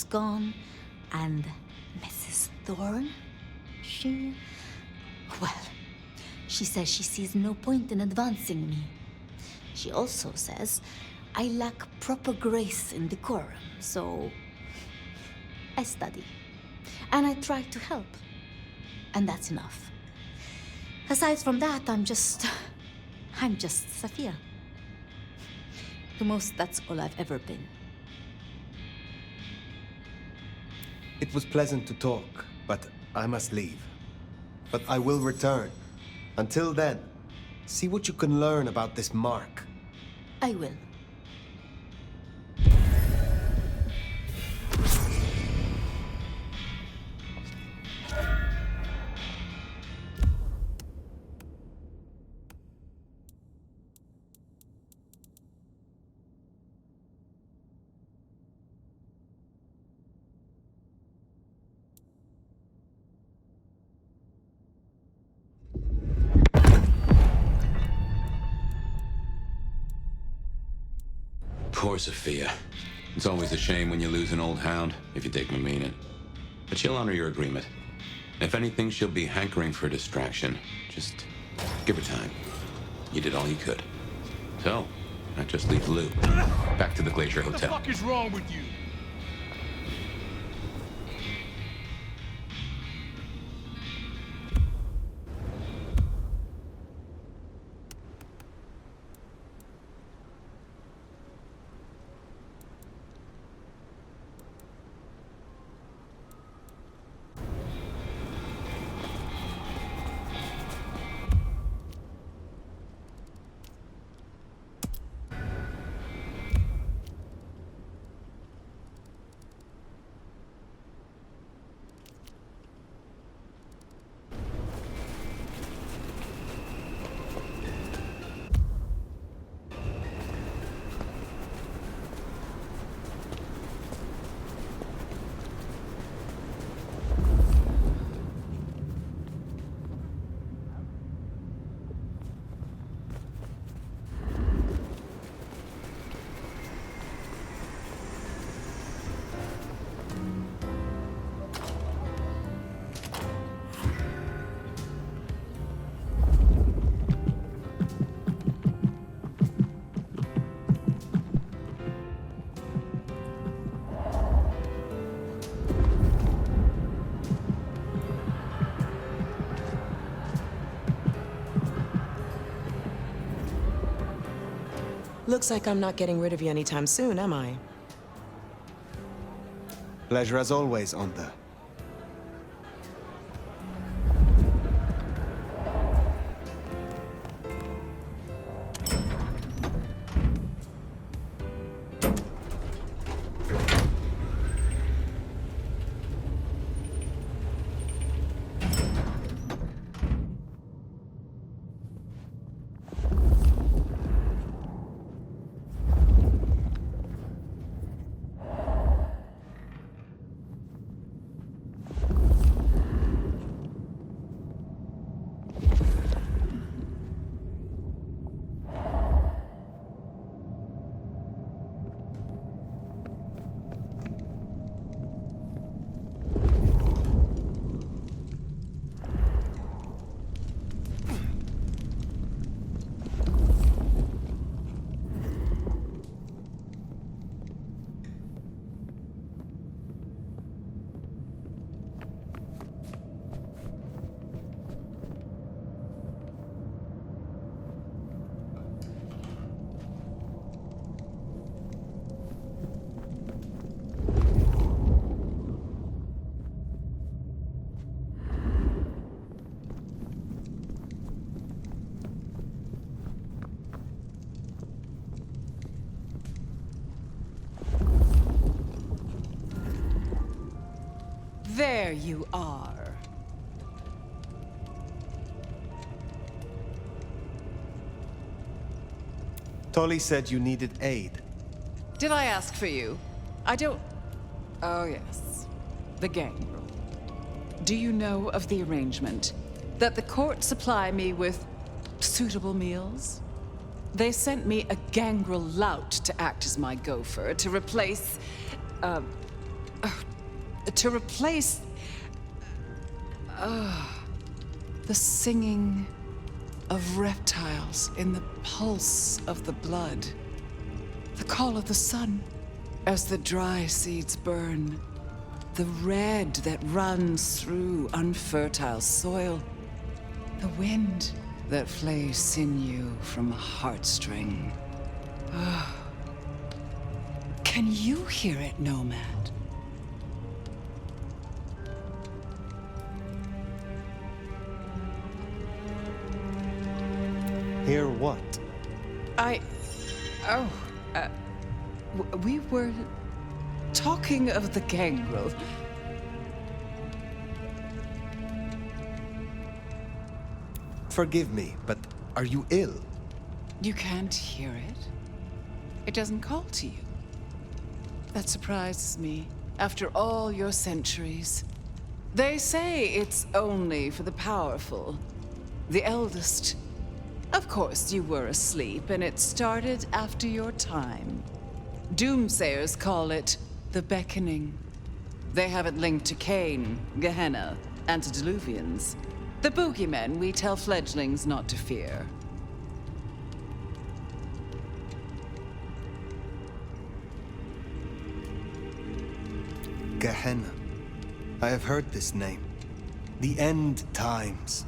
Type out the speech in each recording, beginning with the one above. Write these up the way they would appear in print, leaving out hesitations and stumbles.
gone, and Mrs. Thorne, well, she says she sees no point in advancing me. She also says I lack proper grace and decorum, so I study. And I try to help. And that's enough. Aside from that, I'm just Sophia. The most, that's all I've ever been. It was pleasant to talk, but I must leave. But I will return. Until then, see what you can learn about this mark. I will. Poor Sophia. It's always a shame when you lose an old hound, if you take my meaning. But she'll honor your agreement. If anything, she'll be hankering for distraction. Just give her time. You did all you could. So, that just leaves Lou. Back to the Glacier Hotel. What the fuck is wrong with you? Looks like I'm not getting rid of you anytime soon, am I? Pleasure as always, Onda. There you are. Tolly said you needed aid. Did I ask for you? I don't... Oh, yes. The gang rule. Do you know of the arrangement? That the court supply me with suitable meals? They sent me a gangrel lout to act as my gopher, to replace... to replace the singing of reptiles in the pulse of the blood, the call of the sun as the dry seeds burn, the red that runs through unfertile soil, the wind that flays sinew from a heartstring. Can you hear it, Nomad? Hear what? We were talking of the gangrel. Forgive me, but are you ill? You can't hear it? It doesn't call to you. That surprises me, after all your centuries. They say it's only for the powerful, the eldest. Of course, you were asleep, and it started after your time. Doomsayers call it the Beckoning. They have it linked to Cain, Gehenna, antediluvians. The boogeymen we tell fledglings not to fear. Gehenna. I have heard this name. The end times.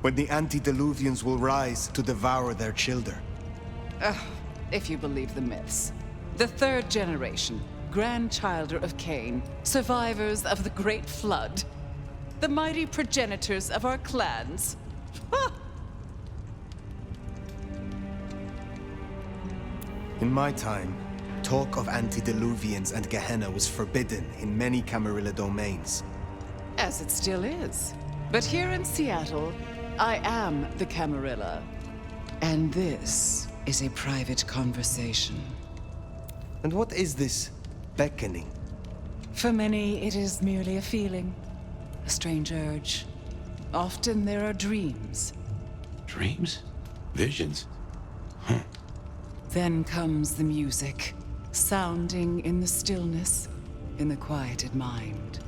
When the antediluvians will rise to devour their children. If you believe the myths. The third generation, grandchilder of Cain, survivors of the Great Flood. The mighty progenitors of our clans. In my time, talk of antediluvians and Gehenna was forbidden in many Camarilla domains. As it still is. But here in Seattle, I am the Camarilla. And this is a private conversation. And what is this beckoning? For many, it is merely a feeling. A strange urge. Often there are dreams. Dreams? Visions? Then comes the music, sounding in the stillness, in the quieted mind.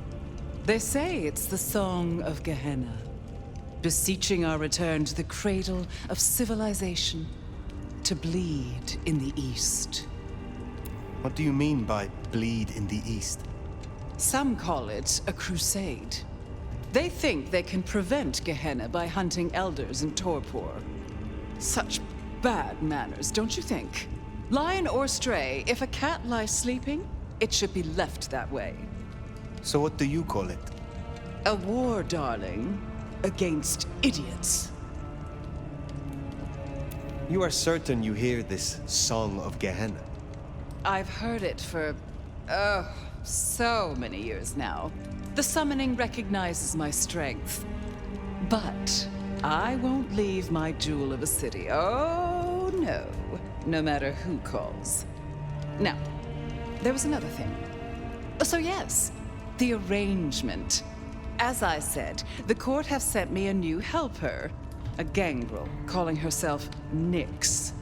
They say it's the song of Gehenna, beseeching our return to the cradle of civilization, to bleed in the east. What do you mean by bleed in the east? Some call it a crusade. They think they can prevent Gehenna by hunting elders in Torpor. Such bad manners, don't you think? Lion or stray, if a cat lies sleeping, it should be left that way. So what do you call it? A war, darling, against idiots. You are certain you hear this song of Gehenna? I've heard it for, so many years now. The summoning recognizes my strength. But I won't leave my jewel of a city. Oh, no. No matter who calls. Now, there was another thing. So yes, the arrangement. As I said, the court have sent me a new helper. A gangrel, calling herself Nyx.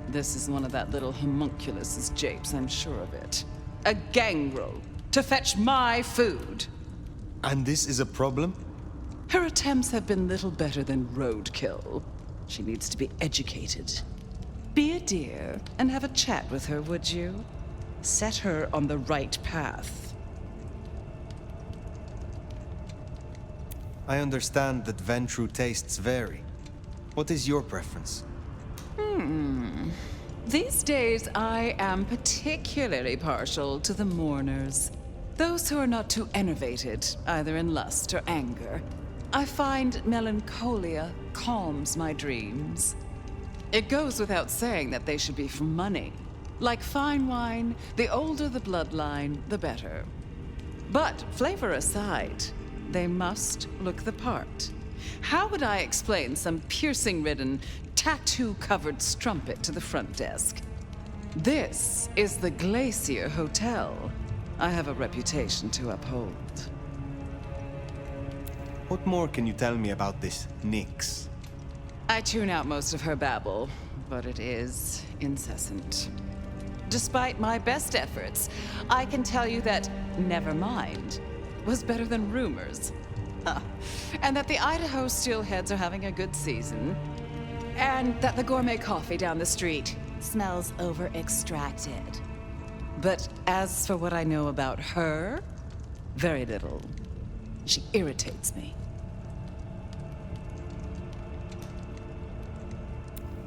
This is one of that little homunculus's japes, I'm sure of it. A gangrel, to fetch my food. And this is a problem? Her attempts have been little better than roadkill. She needs to be educated. Be a dear and have a chat with her, would you? Set her on the right path. I understand that Ventru tastes vary. What is your preference? These days, I am particularly partial to the mourners. Those who are not too enervated, either in lust or anger. I find melancholia calms my dreams. It goes without saying that they should be for money. Like fine wine, the older the bloodline, the better. But flavor aside, they must look the part. How would I explain some piercing-ridden, tattoo-covered strumpet to the front desk? This is the Glacier Hotel. I have a reputation to uphold. What more can you tell me about this Nyx? I tune out most of her babble, but it is incessant. Despite my best efforts, I can tell you that, never mind, was better than rumors. And that the Idaho steelheads are having a good season. And that the gourmet coffee down the street smells over-extracted. But as for what I know about her, very little. She irritates me.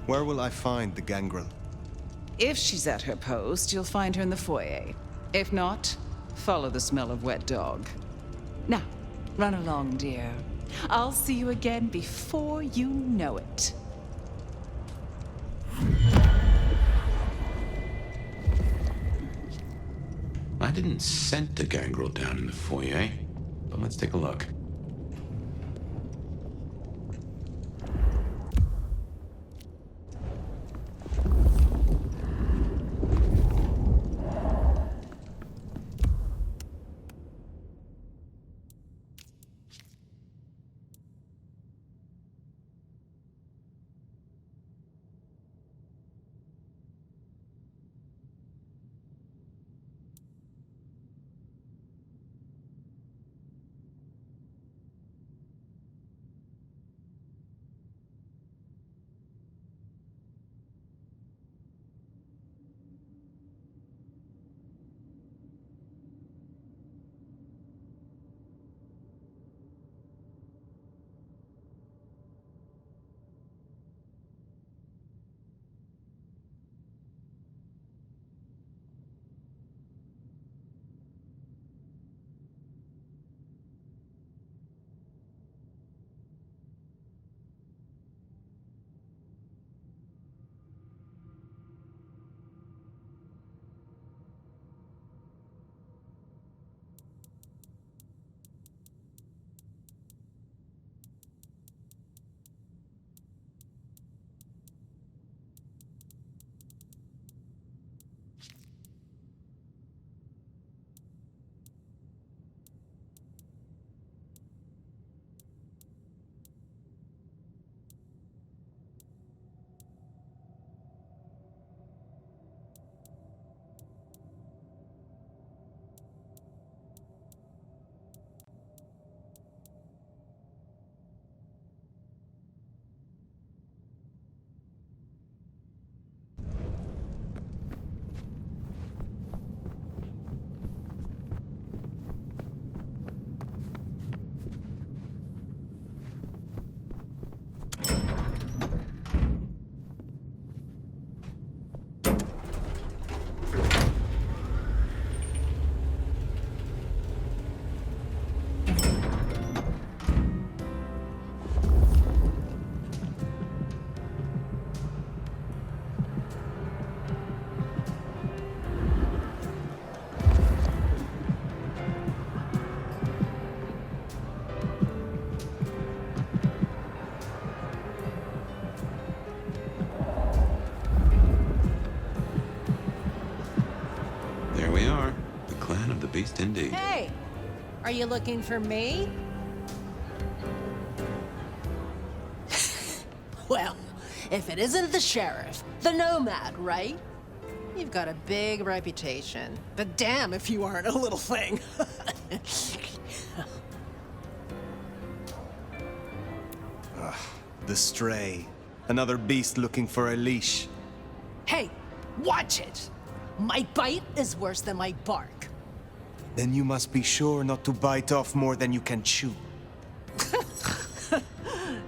Where will I find the gangrel? If she's at her post, you'll find her in the foyer. If not, follow the smell of wet dog. Now, run along, dear. I'll see you again before you know it. I didn't scent the gangrel down in the foyer, but let's take a look. Beast indeed. Hey, are you looking for me? Well, if it isn't the sheriff, the nomad, right? You've got a big reputation, but damn if you aren't a little thing. The stray. Another beast looking for a leash. Hey, watch it! My bite is worse than my bark. Then you must be sure not to bite off more than you can chew.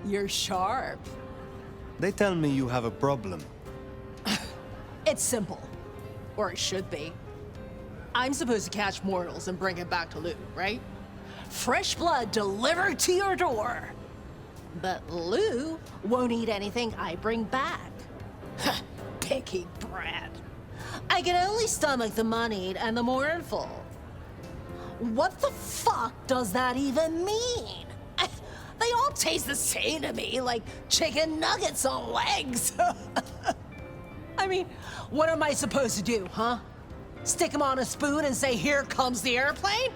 You're sharp. They tell me you have a problem. It's simple. Or it should be. I'm supposed to catch mortals and bring it back to Lou, right? Fresh blood delivered to your door. But Lou won't eat anything I bring back. Picky brat. I can only stomach the moneyed and the mournful. What the fuck does that even mean? They all taste the same to me, like chicken nuggets on legs. I mean, what am I supposed to do, huh? Stick them on a spoon and say, "Here comes the airplane"?